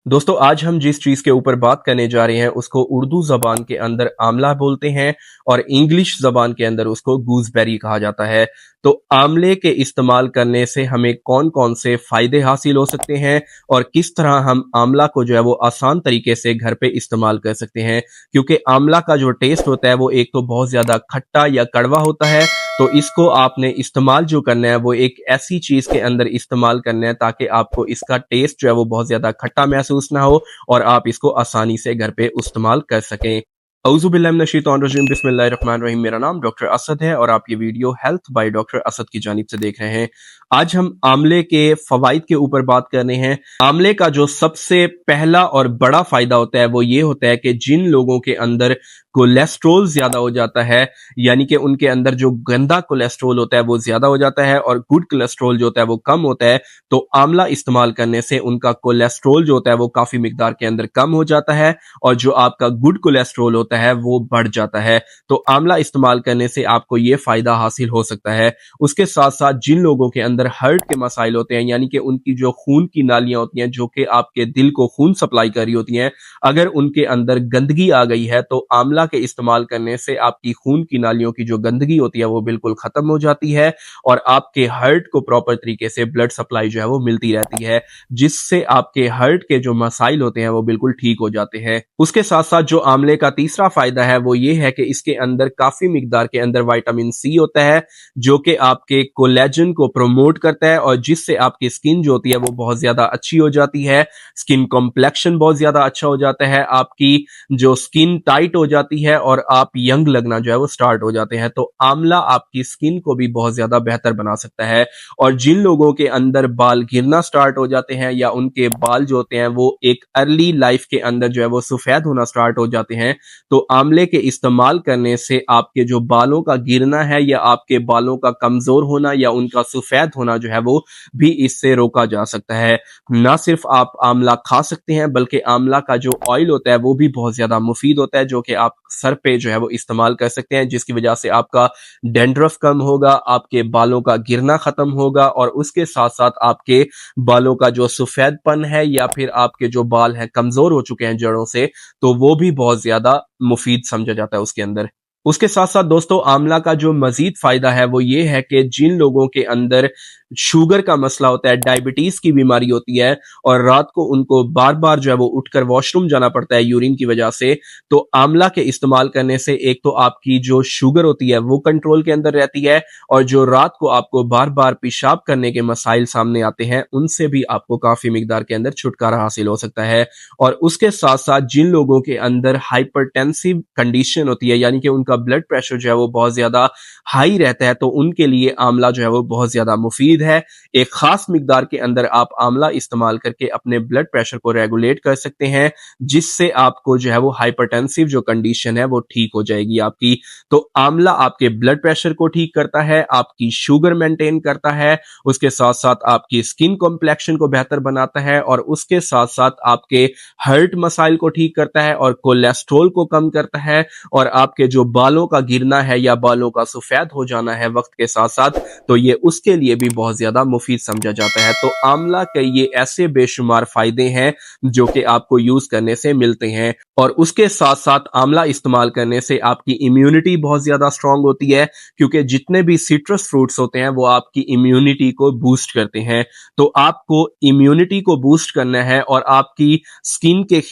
दोस्तों आज हम जिस चीज के ऊपर बात करने जा रहे हैं उसको उर्दू जबान के अंदर आमला बोलते हैं और इंग्लिश जबान के अंदर उसको गूसबेरी कहा जाता है। तो आमले के इस्तेमाल करने से हमें कौन कौन से फायदे हासिल हो सकते हैं और किस तरह हम आमला को जो है वो आसान तरीके से घर पे इस्तेमाल कर सकते हैं, क्योंकि आमला का जो टेस्ट होता है वो एक तो बहुत ज्यादा खट्टा या कड़वा होता है। तो इसको आपने इस्तेमाल जो करना है वो एक ऐसी चीज के अंदर इस्तेमाल करना है ताकि आपको इसका टेस्ट जो है वो बहुत ज्यादा खट्टा महसूस ना हो और आप इसको आसानी से घर पे इस्तेमाल कर सकें। औज़ुबिल्लाहिमिनश्शैतानिर्रजीम, बिस्मिल्लाहिर्रहमानिर्रहीम। मेरा नाम डॉक्टर असद है और आप ये video health by doctor Asad की जानिब से देख रहे हैं। आज हम आमले के फवाइद के ऊपर बात कर रहे हैं। आमले का जो सबसे पहला और बड़ा फायदा होता है वो ये होता है कि जिन लोगों के अंदर कोलेस्ट्रोल ज्यादा हो जाता है, यानी कि उनके अंदर जो गंदा कोलेस्ट्रोल होता है वो ज्यादा हो जाता है और गुड कोलेस्ट्रोल जो होता है वो कम होता है, तो आमला इस्तेमाल करने से उनका कोलेस्ट्रोल जो होता है वो काफी मिकदार के अंदर कम हो जाता है और जो आपका गुड कोलेस्ट्रोल होता है वो बढ़ जाता है। तो आमला इस्तेमाल करने से आपको ये फायदा हासिल हो सकता है। उसके साथ साथ जिन लोगों के अंदर हार्ट के मसाइल होते हैं, यानी कि उनकी जो खून की नालियां होती हैं जो कि आपके दिल को खून सप्लाई कर रही होती हैं, अगर उनके अंदर गंदगी आ गई है तो आमला के इस्तेमाल करने से आपकी खून की नालियों की जो गंदगी होती है वो बिल्कुल खत्म हो जाती है और आपके हार्ट को प्रॉपर तरीके से ब्लड सप्लाई जो है वो मिलती रहती है, जिससे आपके हार्ट के जो मसाइल होते हैं वो बिल्कुल ठीक हो जाते हैं। उसके साथ साथ जो आमले का तीसरा फायदा है वो ये है कि इसके अंदर काफी मिकदार के अंदर विटामिन सी होता है जो कि आपके कोलेजन को प्रमोट करता है और जिससे आपकी स्किन जो होती है वो बहुत ज्यादा अच्छी हो जाती है। स्किन कॉम्प्लेक्शन बहुत ज्यादा अच्छा हो जाता है, आपकी जो स्किन टाइट हो जाती है और आप यंग लगना जो है वो स्टार्ट हो जाते हैं। तो आमला आपकी स्किन को भी बहुत ज्यादा बेहतर बना सकता है। और जिन लोगों के अंदर बाल गिरना स्टार्ट हो जाते हैं या उनके बाल जो होते हैं वो एक अर्ली लाइफ के अंदर जो है वो सफेद होना स्टार्ट हो जाते हैं, तो आमले के इस्तेमाल करने से आपके जो बालों का गिरना है या आपके बालों का कमजोर होना या उनका सफेद होना जो है वो भी इससे रोका जा सकता है। ना सिर्फ आप आमला खा सकते हैं बल्कि आमला का जो ऑयल होता है वो भी बहुत ज्यादा मुफीद होता है जो कि आप सर पे जो है वो इस्तेमाल कर सकते हैं, जिसकी वजह से आपका डेंड्रफ कम होगा, आपके बालों का गिरना खत्म होगा और उसके साथ साथ आपके बालों का जो सफेदपन है या फिर आपके जो बाल हैं कमजोर हो चुके हैं जड़ों से, तो वो भी बहुत ज्यादा मुफीद समझा जाता है उसके अंदर। उसके साथ साथ दोस्तों आमला का जो मजीद फायदा है वो ये है कि जिन लोगों के अंदर शुगर का मसला होता है, डायबिटीज की बीमारी होती है और रात को उनको बार बार जो है वो उठकर वॉशरूम जाना पड़ता है यूरिन की वजह से, तो आमला के इस्तेमाल करने से एक तो आपकी जो शुगर होती है वो कंट्रोल के अंदर रहती है और जो रात को आपको बार बार पेशाब करने के मसाइल सामने आते हैं उनसे भी आपको काफी मिकदार के अंदर छुटकारा हासिल हो सकता है। और उसके साथ साथ जिन लोगों के अंदर हाइपरटेंसिव कंडीशन होती है, यानी कि उनका ब्लड प्रेशर जो है वो बहुत ज्यादा हाई रहता है, तो उनके लिए आमला जो है वो बहुत ज्यादा मुफीद है। एक खास मिकदार के अंदर आप आमला इस्तेमाल करके अपने ब्लड प्रेशर को रेगुलेट कर सकते हैं, जिससे आपको जो है वो हाइपरटेंसिव जो कंडीशन है वो ठीक हो जाएगी आपकी। तो आमला आपके ब्लड प्रेशर को ठीक करता है, आपकी शुगर मेंटेन करता है, उसके साथ साथ आपकी स्किन कॉम्प्लेक्शन को बेहतर बनाता है और उसके साथ साथ आपके हार्ट मसाइल को ठीक करता है और कोलेस्ट्रोल को कम करता है और आपके जो बालों का गिरना है या बालों का सफेद हो जाना है वक्त के साथ साथ, तो ये उसके लिए भी बहुत ज्यादा मुफीद समझा जाता है। तो आमला के ये ऐसे बेशुमार फायदे हैं जो कि आपको यूज करने से मिलते हैं और उसके साथ साथ आमला इस्तेमाल करने से आपकी इम्यूनिटी बहुत ज्यादा स्ट्रांग होती है, क्योंकि जितने भी सिट्रस फ्रूट्स होते हैं वो आपकी इम्यूनिटी को बूस्ट करते हैं। तो आपको इम्यूनिटी को बूस्ट करना है और आपकी स्किन के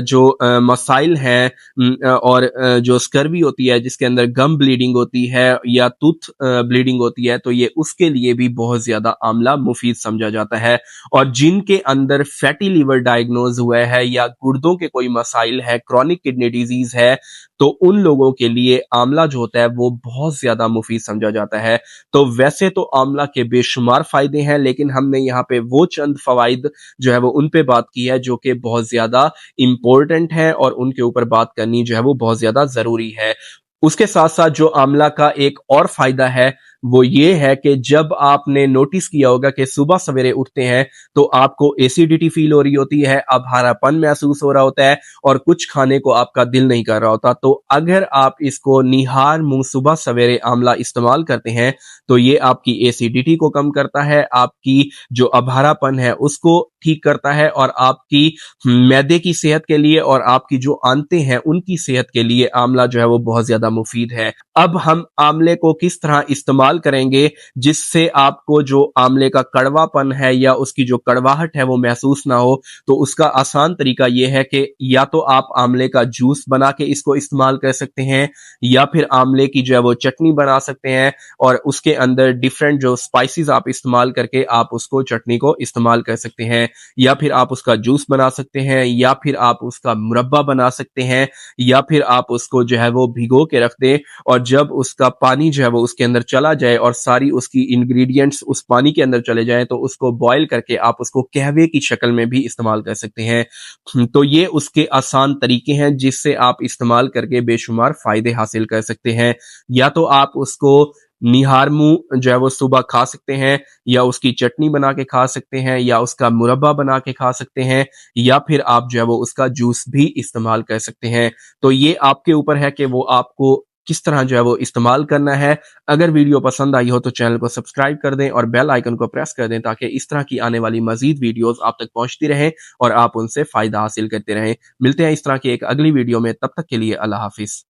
जो मसाइल हैं और जो स्कर्वी होती है जिसके अंदर गम ब्लीडिंग होती है या टूथ ब्लीडिंग होती है, तो ये उसके लिए भी बहुत ज्यादा आमला मुफीद समझा जाता है। और जिनके अंदर फैटी लीवर डायग्नोज हुआ है या गुर्दों के कोई मसाइल है, क्रॉनिक किडनी डिजीज है, तो उन लोगों के लिए आमला जो होता है वो बहुत ज्यादा मुफीद समझा जाता है। तो वैसे तो आमला के बेशुमार फायदे हैं, लेकिन हमने यहाँ पे वो चंद फवाइद जो है वो उन पे बात की है जो कि बहुत ज्यादा इंपॉर्टेंट है और उनके ऊपर बात करनी जो है वो बहुत ज्यादा जरूरी है। उसके साथ साथ जो आमला का एक और फायदा है وہ یہ ہے کہ جب آپ نے نوٹس کیا ہوگا کہ صبح سویرے اٹھتے ہیں تو آپ کو ایسیڈیٹی فیل ہو رہی ہوتی ہے، ابھارا پن محسوس ہو رہا ہوتا ہے اور کچھ کھانے کو آپ کا دل نہیں کر رہا ہوتا، تو اگر آپ اس کو نہار منہ صبح سویرے آملہ استعمال کرتے ہیں تو یہ آپ کی ایسیڈیٹی کو کم کرتا ہے، آپ کی جو ابھارا پن ہے اس کو ٹھیک کرتا ہے، اور آپ کی معدے کی صحت کے لیے اور آپ کی جو آنتیں ہیں ان کی صحت کے لیے آملہ جو ہے وہ بہت زیادہ مفید ہے۔ اب ہم آملے کو کس طرح استعمال کریں گے جس سے آپ کو جو آملے کا کڑوا پن ہے یا اس کی جو کڑواہٹ ہے وہ محسوس نہ ہو، تو اس کا آسان طریقہ یہ ہے کہ یا تو آپ آملے کا جوس بنا کے اس کو استعمال کر سکتے ہیں، یا پھر آملے کی جو ہے وہ چٹنی بنا سکتے ہیں اور اس کے اندر ڈیفرنٹ جو سپائسز آپ استعمال کر کے آپ اس کو چٹنی کو استعمال کر سکتے ہیں، یا پھر آپ اس کا جوس بنا سکتے ہیں، یا پھر آپ اس کا مربع بنا سکتے ہیں، یا پھر آپ اس کو جو ہے وہ بھگو کے رکھ دیں، اور جب اس کا پانی جو ہے وہ اس کے اندر چلا جائے اور ساری اس کی انگریڈینٹس اس پانی کے اندر چلے جائیں تو اس کو بوائل کر کے آپ اس کو قہوے کی شکل میں بھی استعمال کر سکتے ہیں۔ تو یہ اس کے آسان طریقے ہیں جس سے آپ استعمال کر کے بے شمار فائدے حاصل کر سکتے ہیں۔ یا تو آپ اس کو نہار منہ جو ہے وہ صبح کھا سکتے ہیں، یا اس کی چٹنی بنا کے کھا سکتے ہیں، یا اس کا مربع بنا کے کھا سکتے ہیں، یا پھر آپ جو ہے وہ اس کا جوس بھی استعمال کر سکتے ہیں۔ تو یہ آپ کے اوپر ہے کہ وہ آپ کو کس طرح جو ہے وہ استعمال کرنا ہے۔ اگر ویڈیو پسند آئی ہو تو چینل کو سبسکرائب کر دیں اور بیل آئیکن کو پریس کر دیں تاکہ اس طرح کی آنے والی مزید ویڈیوز آپ تک پہنچتی رہیں اور آپ ان سے فائدہ حاصل کرتے رہیں۔ ملتے ہیں اس طرح کی ایک اگلی ویڈیو میں، تب تک کے لیے اللہ حافظ۔